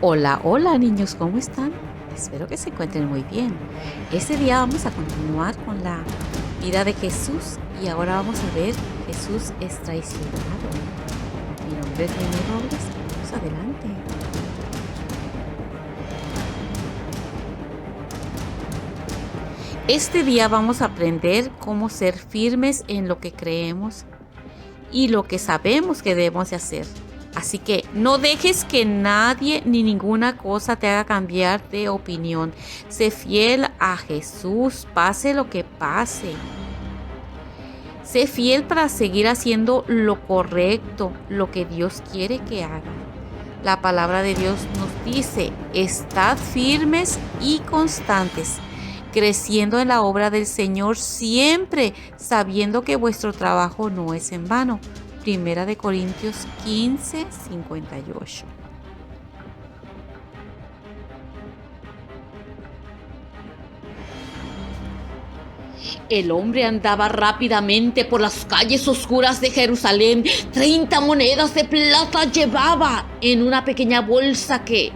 Hola, hola niños, ¿cómo están? Espero que se encuentren muy bien. Este día vamos a continuar con la vida de Jesús y ahora vamos a ver Jesús es traicionado. Mi nombre es René Robles, vamos adelante. Este día vamos a aprender cómo ser firmes en lo que creemos y lo que sabemos que debemos de hacer. Así que no dejes que nadie ni ninguna cosa te haga cambiar de opinión. Sé fiel a Jesús, pase lo que pase. Sé fiel para seguir haciendo lo correcto, lo que Dios quiere que haga. La palabra de Dios nos dice, estad firmes y constantes, creciendo en la obra del Señor siempre, sabiendo que vuestro trabajo no es en vano. Primera de Corintios 15:58. El hombre andaba rápidamente por las calles oscuras de Jerusalén. 30 monedas de plata llevaba en una pequeña bolsa que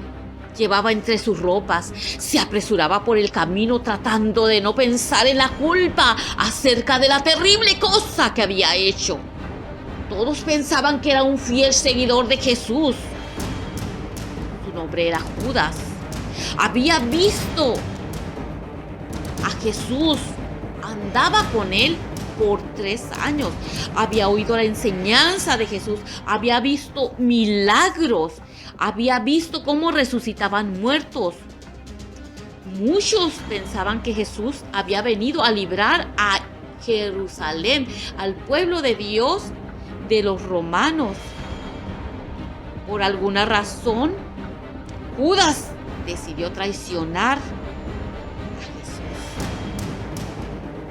llevaba entre sus ropas. Se apresuraba por el camino tratando de no pensar en la culpa acerca de la terrible cosa que había hecho. Todos pensaban que era un fiel seguidor de Jesús. Su nombre era Judas. Había visto a Jesús, andaba con él por 3 años. Había oído la enseñanza de Jesús, había visto milagros, había visto cómo resucitaban muertos. Muchos pensaban que Jesús había venido a librar a Jerusalén, al pueblo de Dios, de los romanos. Por alguna razón, Judas decidió traicionar a Jesús,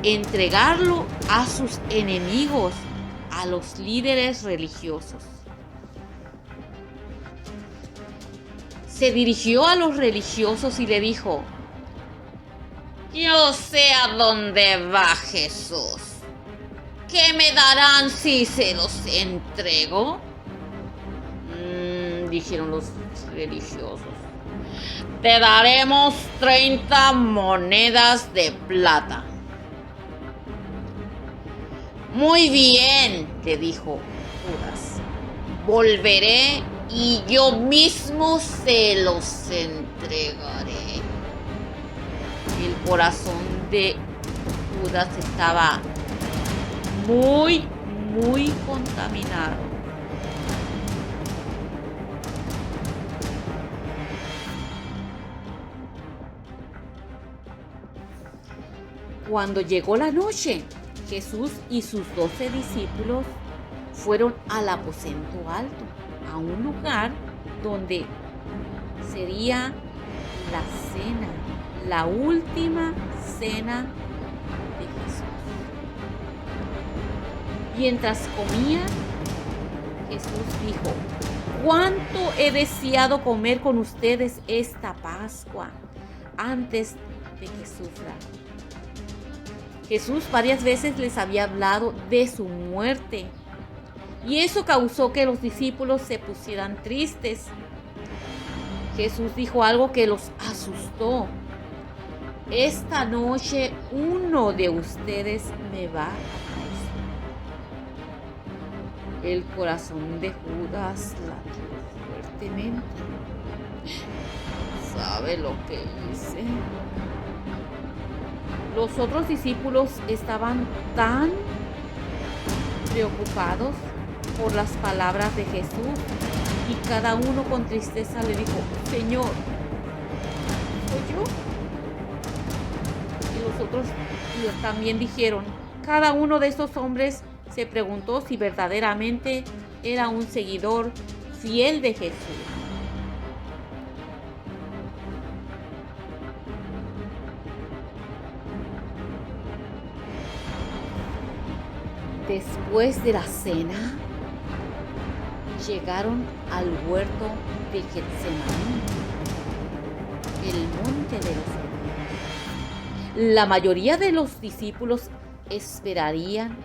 entregarlo a sus enemigos, a los líderes religiosos. Se dirigió a los religiosos y le dijo: yo sé a dónde va Jesús. ¿Qué me darán si se los entrego? Dijeron los religiosos. Te daremos 30 monedas de plata. Muy bien, le dijo Judas. Volveré y yo mismo se los entregaré. El corazón de Judas estaba muy contaminado. Cuando llegó la noche, Jesús y sus 12 discípulos fueron al aposento alto, a un lugar donde sería la cena, la última cena de Jesús. Mientras comían, Jesús dijo: ¿cuánto he deseado comer con ustedes esta Pascua antes de que sufra? Jesús varias veces les había hablado de su muerte y eso causó que los discípulos se pusieran tristes. Jesús dijo algo que los asustó: esta noche uno de ustedes me va a traicionar. El corazón de Judas latió fuertemente. ¿Sabe lo que hice? Los otros discípulos estaban tan preocupados por las palabras de Jesús y cada uno con tristeza le dijo: Señor, ¿soy yo? Y los otros también dijeron. Cada uno de estos hombres se preguntó si verdaderamente era un seguidor fiel de Jesús. Después de la cena, llegaron al huerto de Getsemaní, el monte de los olivos. La mayoría de los discípulos esperarían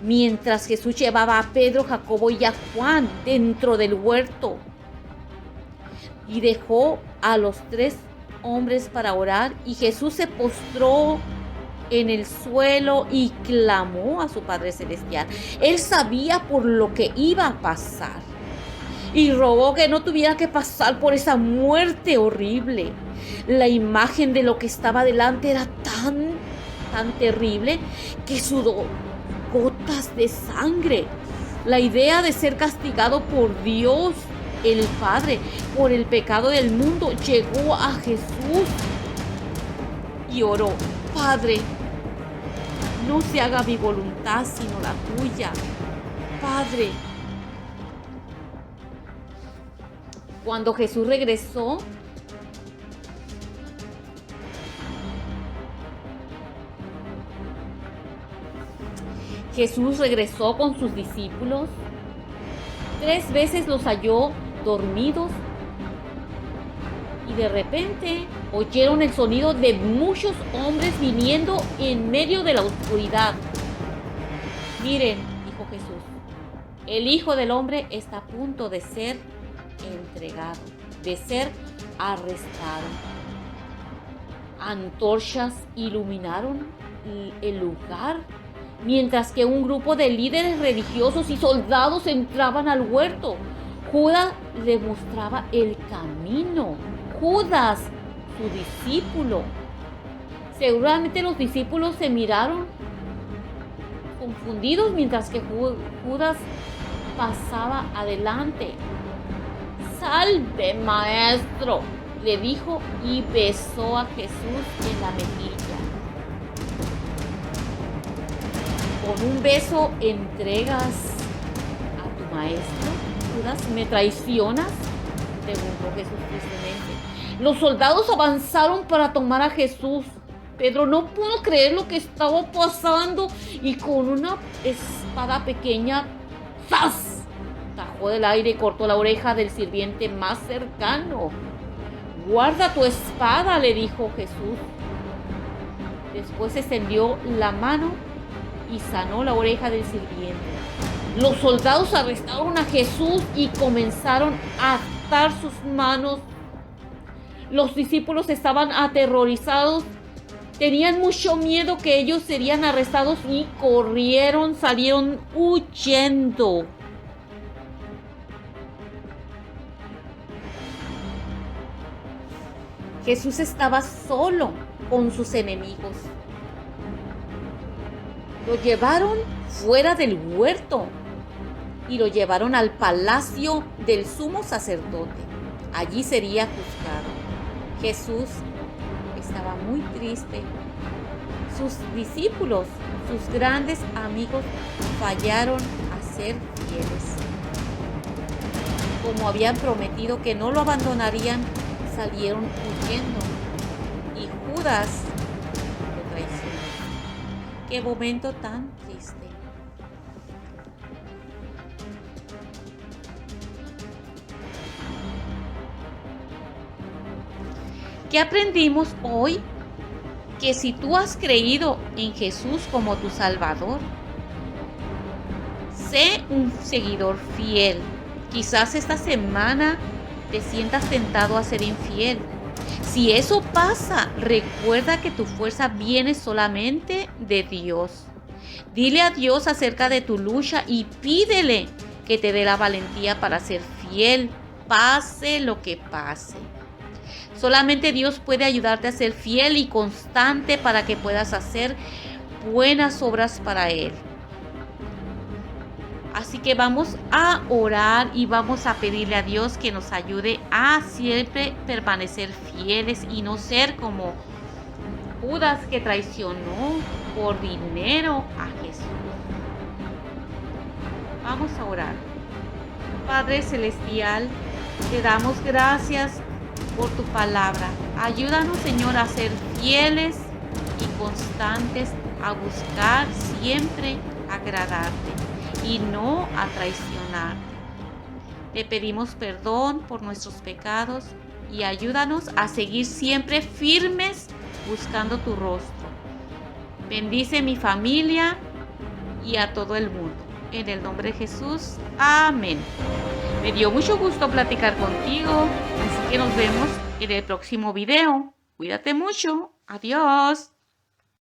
mientras Jesús llevaba a Pedro, Jacobo y a Juan dentro del huerto. y dejó a los 3 hombres para orar, y Jesús se postró en el suelo y clamó a su Padre Celestial. Él sabía por lo que iba a pasar y rogó que no tuviera que pasar por esa muerte horrible. La imagen de lo que estaba delante era tan terrible que sudó gotas de sangre. La idea de ser castigado por Dios, el Padre, por el pecado del mundo, llegó a Jesús y oró: Padre, no se haga mi voluntad sino la tuya. Padre. Cuando Jesús regresó, con sus discípulos. 3 veces los halló dormidos y de repente oyeron el sonido de muchos hombres viniendo en medio de la oscuridad. Miren, dijo Jesús, el Hijo del Hombre está a punto de ser entregado, de ser arrestado. Antorchas iluminaron el lugar, mientras que un grupo de líderes religiosos y soldados entraban al huerto. Judas le mostraba el camino. Judas, su discípulo. Seguramente los discípulos se miraron confundidos mientras que Judas pasaba adelante. «Salve, maestro», le dijo, y besó a Jesús en la mejilla. ¿Con un beso entregas a tu maestro, Judas? ¿Me traicionas?, preguntó Jesús tristemente. Los soldados avanzaron para tomar a Jesús. Pedro no pudo creer lo que estaba pasando y con una espada pequeña, ¡zas!, tajó del aire y cortó la oreja del sirviente más cercano. «Guarda tu espada», le dijo Jesús. Después extendió la mano y sanó la oreja del sirviente. Los soldados arrestaron a Jesús y comenzaron a atar sus manos. Los discípulos estaban aterrorizados. Tenían mucho miedo que ellos serían arrestados y salieron huyendo. Jesús estaba solo con sus enemigos. Lo llevaron fuera del huerto y lo llevaron al palacio del sumo sacerdote. Allí sería juzgado. Jesús estaba muy triste. Sus discípulos, sus grandes amigos, fallaron a ser fieles. Como habían prometido que no lo abandonarían, salieron huyendo y Judas lo traicionó. ¡Qué momento tan triste! ¿Qué aprendimos hoy? Que si tú has creído en Jesús como tu Salvador, sé un seguidor fiel. Quizás esta semana te sientas tentado a ser infiel. Si eso pasa, recuerda que tu fuerza viene solamente de Dios. Dile a Dios acerca de tu lucha y pídele que te dé la valentía para ser fiel, pase lo que pase. Solamente Dios puede ayudarte a ser fiel y constante para que puedas hacer buenas obras para Él. Así que vamos a orar y vamos a pedirle a Dios que nos ayude a siempre permanecer fieles y no ser como Judas, que traicionó por dinero a Jesús. Vamos a orar. Padre Celestial, te damos gracias por tu palabra. Ayúdanos, Señor, a ser fieles y constantes, a buscar siempre agradarte y no a traicionarte. Te pedimos perdón por nuestros pecados y ayúdanos a seguir siempre firmes buscando tu rostro. Bendice mi familia y a todo el mundo. en el nombre de Jesús. Amén. Me dio mucho gusto platicar contigo, así que nos vemos en el próximo video. Cuídate mucho. Adiós.